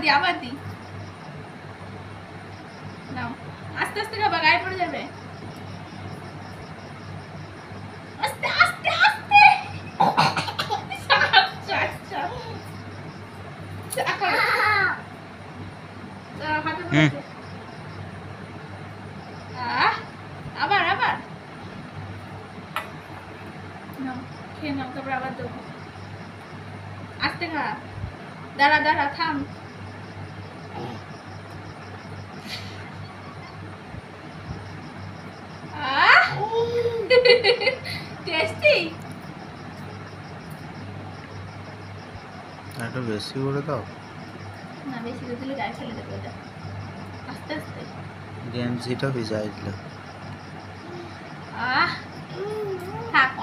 আবার দি নাও আস্তে আস্তে খাবা গায়ে পড়ে যাবে আস্তে আস্তে আস্তে আচ্ছা আচ্ছা হাতে পড়েছে আবার আবার নাও খেয়ে নাও তারপর আবার দেবো আস্তে খা দাঁড়া দাঁড়া থাম টেস্টি এটা বেশি করে দাও না বেশি করে দিলে গায়ে ফেলে দেবো এটা আস্তে আস্তে গেঞ্জিটা ভিজাই দিলাম